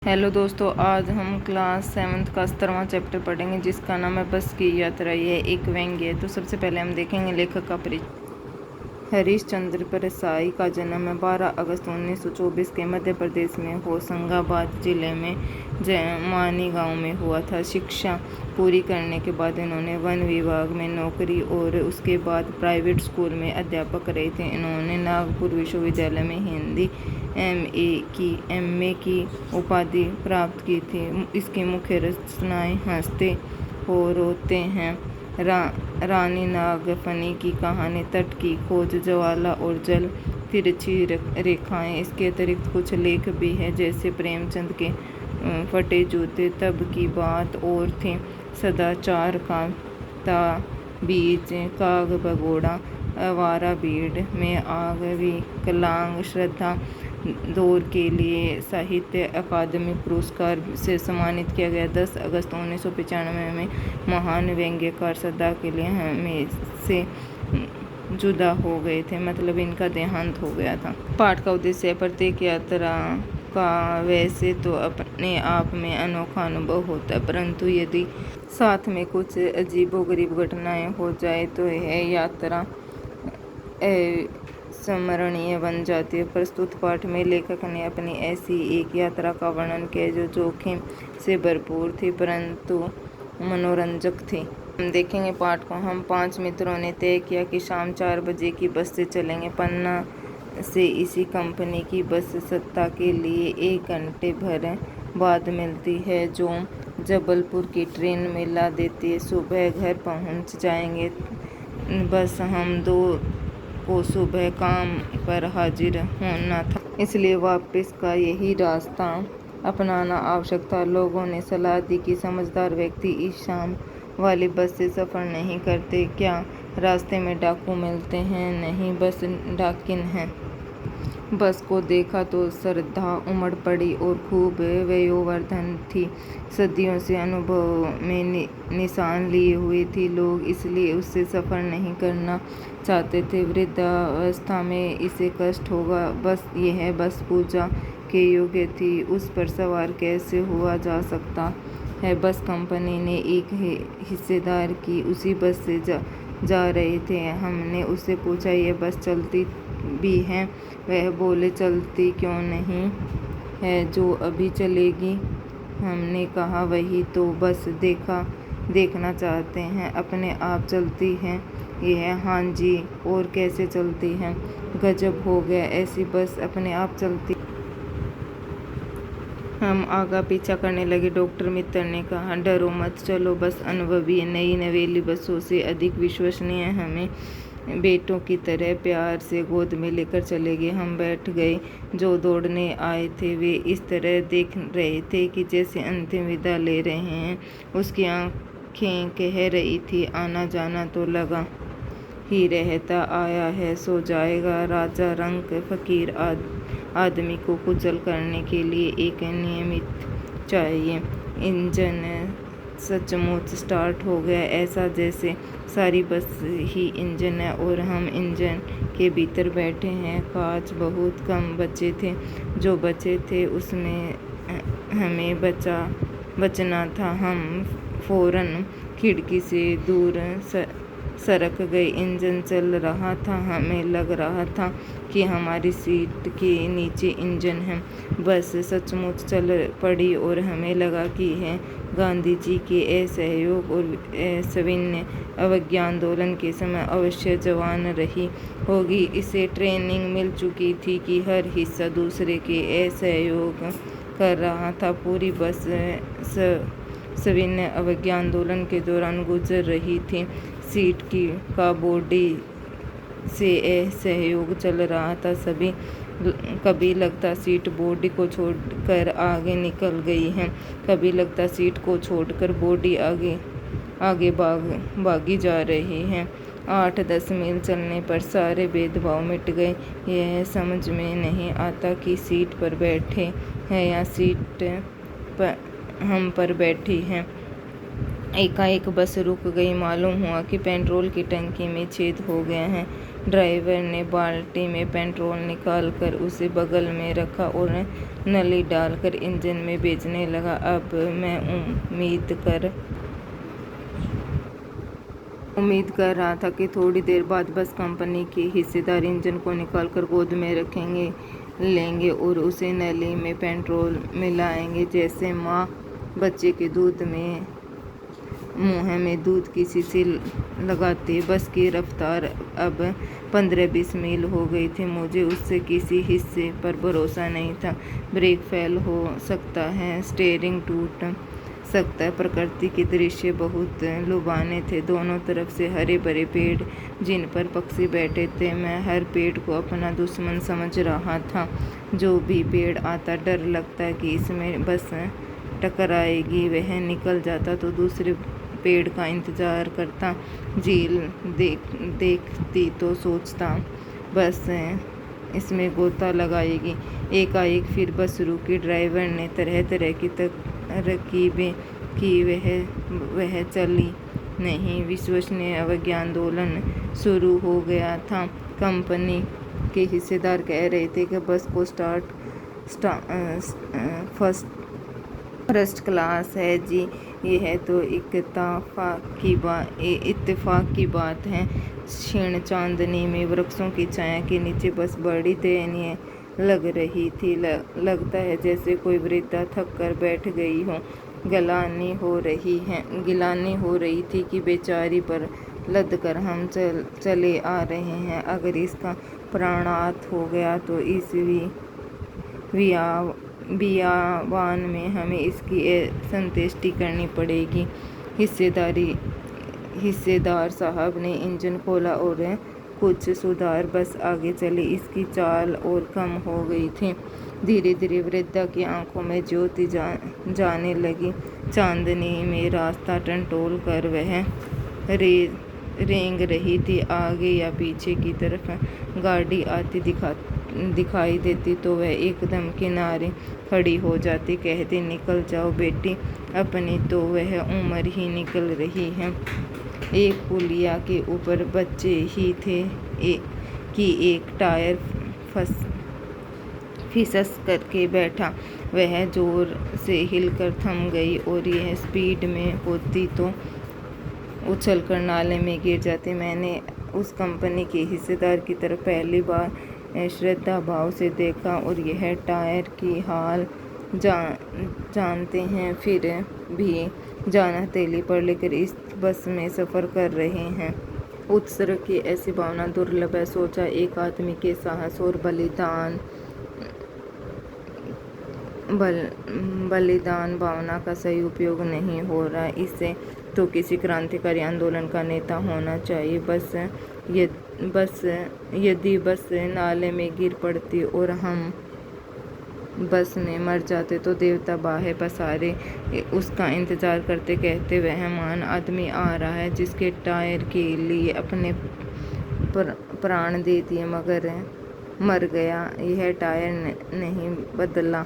Hello दोस्तों, आज हम क्लास 7th का 17वां चैप्टर पढ़ेंगे जिसका नाम है बस की यात्रा। यह एक व्यंग्य है। तो सबसे पहले हम देखेंगे लेखक का परिचय। हरीशचंद्र परसाई का जन्म 12 अगस्त 1924 के मध्य प्रदेश में होशंगाबाद जिले में जमानी गांव में हुआ था। शिक्षा पूरी करने के बाद इन्होंने वन विभाग में नौकरी और उसके बाद प्राइवेट स्कूल में अध्यापक रहे थे। इन्होंने नागपुर विश्वविद्यालय में हिंदी एमए की उपाधि प्राप्त की थी। इसकी मुख्य रचनाएं हंसते हो रोते हैं, रानी नागफनी की कहानी, तट की खोज, ज्वाला और जल, तिरछी रेखाएं। इसके अतिरिक्त कुछ लेख भी हैं जैसे प्रेमचंद के फटे जूते, तब की बात और थी, सदाचार का ताबीज, काग भगोड़ा, आवारा भीड़ में आग, विकलांग श्रद्धा, दौर के लिए साहित्य अकादमी पुरस्कार से सम्मानित किया गया। 10 अगस्त 1995 में महान व्यंग्यकार सदा के लिए हमें से जुदा हो गए थे, मतलब इनका देहांत हो गया था। पाठ का उद्देश्य, प्रत्येक यात्रा का वैसे तो अपने आप में अनोखा अनुभव होता है, परंतु यदि साथ में कुछ अजीबोगरीब घटनाएं हो जाए तो यह यात्रा स्मरणीय बन जाती है। प्रस्तुत पाठ में लेखक ने अपनी ऐसी एक यात्रा का वर्णन किया जो जोखिम से भरपूर थी परंतु मनोरंजक थी। हम देखेंगे पाठ को। हम 5 मित्रों ने तय किया कि शाम 4 बजे की बस से चलेंगे। पन्ना से इसी कंपनी की बस सत्ता के लिए 1 घंटे भर बाद मिलती है जो जबलपुर की ट्रेन में ला देती है। सुबह घर पहुंच जाएंगे। बस हम 2 को सुबह काम पर हाजिर होना था, इसलिए वापस का यही रास्ता अपनाना आवश्यक था। लोगों ने सलाह दी कि समझदार व्यक्ति इस शाम वाली बस से सफ़र नहीं करते। क्या रास्ते में डाकू मिलते हैं? नहीं, बस डाकिन हैं। बस को देखा तो श्रद्धा उमड़ पड़ी और खूब वयोवर्धन थी। सदियों से अनुभव में निशान लिए हुए थी लोग, इसलिए उससे सफ़र नहीं करना चाहते थे। वृद्धावस्था में इसे कष्ट होगा। बस यह बस पूजा के योग्य थी, उस पर सवार कैसे हुआ जा सकता है? बस कंपनी ने एक हिस्सेदार की उसी बस से जा रहे थे। हमने उससे पूछा, यह बस चलती भी है? वह बोले, चलती क्यों नहीं है, जो अभी चलेगी। हमने कहा, वही तो बस देखना चाहते हैं, अपने आप चलती है यह? हाँ जी, और कैसे चलती है? गजब हो गया, ऐसी बस अपने आप चलती। हम आगा पीछा करने लगे। डॉक्टर मित्तर ने कहा, डरो मत, चलो, बस अनुभवी नई नवेली बसों से अधिक विश्वसनीय। हमें बेटों की तरह प्यार से गोद में लेकर चले गए। हम बैठ गए। जो दौड़ने आए थे वे इस तरह देख रहे थे कि जैसे अंतिम विदा ले रहे हैं। उसकी आंखें कह रही थी, आना जाना तो लगा ही रहता, आया है सो जाएगा। राजा रंक फकीर आदमी को कुचल करने के लिए एक नियमित चाहिए। इंजन सचमुच स्टार्ट हो गया, ऐसा जैसे सारी बस ही इंजन है और हम इंजन के भीतर बैठे हैं। कांच बहुत कम बचे थे, जो बचे थे उसमें हमें बचना था। हम फौरन खिड़की से दूर सरक गए। इंजन चल रहा था, हमें लग रहा था कि हमारी सीट के नीचे इंजन है। बस सचमुच चल पड़ी और हमें लगा कि यह गांधी जी के असहयोग और सविनय अवज्ञा आंदोलन के समय अवश्य जवान रही होगी। इसे ट्रेनिंग मिल चुकी थी कि हर हिस्सा दूसरे के असहयोग कर रहा था। पूरी बस सविनय अवज्ञा आंदोलन के दौरान गुजर रही थी। सीट का बॉडी से असहयोग चल रहा था। कभी लगता सीट बॉडी को छोड़कर आगे निकल गई है, कभी लगता सीट को छोड़कर बॉडी आगे भागी जा रही है। 8-10 मील चलने पर सारे भेदभाव मिट गए। यह समझ में नहीं आता कि सीट पर बैठे हैं या सीट पर हम पर बैठी हैं। एकाएक बस रुक गई। मालूम हुआ कि पेट्रोल की टंकी में छेद हो गया है। ड्राइवर ने बाल्टी में पेट्रोल निकालकर उसे बगल में रखा और नली डालकर इंजन में भेजने लगा। अब मैं उम्मीद कर रहा था कि थोड़ी देर बाद बस कंपनी के हिस्सेदार इंजन को निकालकर गोद में लेंगे और उसे नली में पेट्रोल मिलाएंगे, जैसे माँ बच्चे के मुँह में दूध की शीशी लगाती। बस की रफ्तार अब 15-20 मील हो गई थी। मुझे उससे किसी हिस्से पर भरोसा नहीं था। ब्रेक फेल हो सकता है, स्टीयरिंग टूट सकता है। प्रकृति के दृश्य बहुत लुभाने थे। दोनों तरफ से हरे भरे पेड़ जिन पर पक्षी बैठे थे। मैं हर पेड़ को अपना दुश्मन समझ रहा था। जो भी पेड़ आता डर लगता कि इसमें बस टकराएगी। वह निकल जाता तो दूसरे पेड़ का इंतजार करता। झील देखती तो सोचता बस इसमें गोता लगाएगी। एकाएक फिर बस रुकी। ड्राइवर ने तरह तरह की तरकीबें की, वह चली नहीं। विश्वसनीय अवज्ञा आंदोलन शुरू हो गया था। कंपनी के हिस्सेदार कह रहे थे कि बस को फर्स्ट क्लास है जी। यह तो इत्तेफाक की बात है। क्षीण चांदनी में वृक्षों की छाया के नीचे बस बड़ी दयनीय लग रही थी। लगता है जैसे कोई वृद्धा थक कर बैठ गई हो। गिलानी हो रही थी कि बेचारी पर लद कर हम चले आ रहे हैं। अगर इसका प्राणात हो गया तो इस बियाबान में हमें इसकी संतुष्टि करनी पड़ेगी। हिस्सेदार साहब ने इंजन खोला और कुछ सुधार बस आगे चली। इसकी चाल और कम हो गई थी। धीरे धीरे वृद्धा की आंखों में ज्योति जाने लगी। चांदनी में रास्ता टटोल कर वह रेंग रही थी। आगे या पीछे की तरफ गाड़ी आती दिखाई देती तो वह एकदम किनारे खड़ी हो जाती, कहती निकल जाओ बेटी, अपनी तो वह उम्र ही निकल रही है। एक पुलिया के ऊपर बच्चे ही थे कि एक टायर फिसस करके बैठा। वह जोर से हिलकर थम गई और यह स्पीड में होती तो उछलकर नाले में गिर जाती। मैंने उस कंपनी के हिस्सेदार की तरफ पहली बार श्रद्धा भाव से देखा और यह टायर की हाल जानते हैं, फिर भी जाना तेली पर लेकर इस बस में सफ़र कर रहे हैं। उत्सर्ग की ऐसी भावना दुर्लभ है। सोचा एक आदमी के साहस और बलिदान भावना का सही उपयोग नहीं हो रहा। इसे तो किसी क्रांतिकारी आंदोलन का नेता होना चाहिए। यदि बस नाले में गिर पड़ती और हम बस में मर जाते तो देवता बाहें पसारे उसका इंतजार करते, कहते वह महान आदमी आ रहा है जिसके टायर के लिए अपने प्राण दे दिए मगर मर गया। यह टायर नहीं बदला।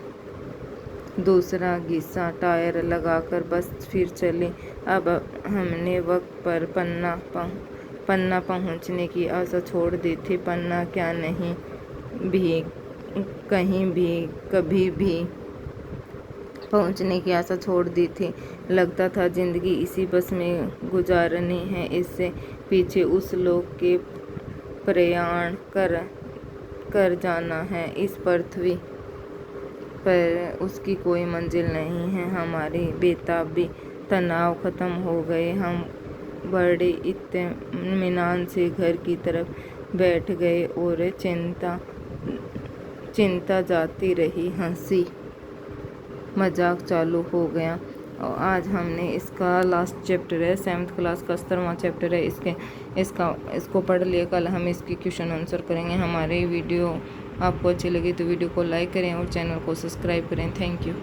दूसरा घिसा टायर लगाकर बस फिर चली। अब हमने वक्त पर पन्ना पहुंचने की आशा छोड़ दी थी। पन्ना क्या नहीं भी कहीं भी कभी भी पहुंचने की आशा छोड़ दी थी। लगता था जिंदगी इसी बस में गुजारनी है। इससे पीछे उस लोग के प्रयाण कर जाना है। इस पृथ्वी पर उसकी कोई मंजिल नहीं है। हमारी बेताबी तनाव खत्म हो गए। हम बड़े इत्मीनान से घर की तरफ बैठ गए और चिंता जाती रही। हंसी मजाक चालू हो गया। और आज हमने इसका लास्ट चैप्टर है, 7th क्लास का 17वां चैप्टर है। इसको पढ़ लिया। कल हम इसकी क्वेश्चन आंसर करेंगे। हमारी वीडियो आपको अच्छी लगी तो वीडियो को लाइक करें और चैनल को सब्सक्राइब करें। Thank you.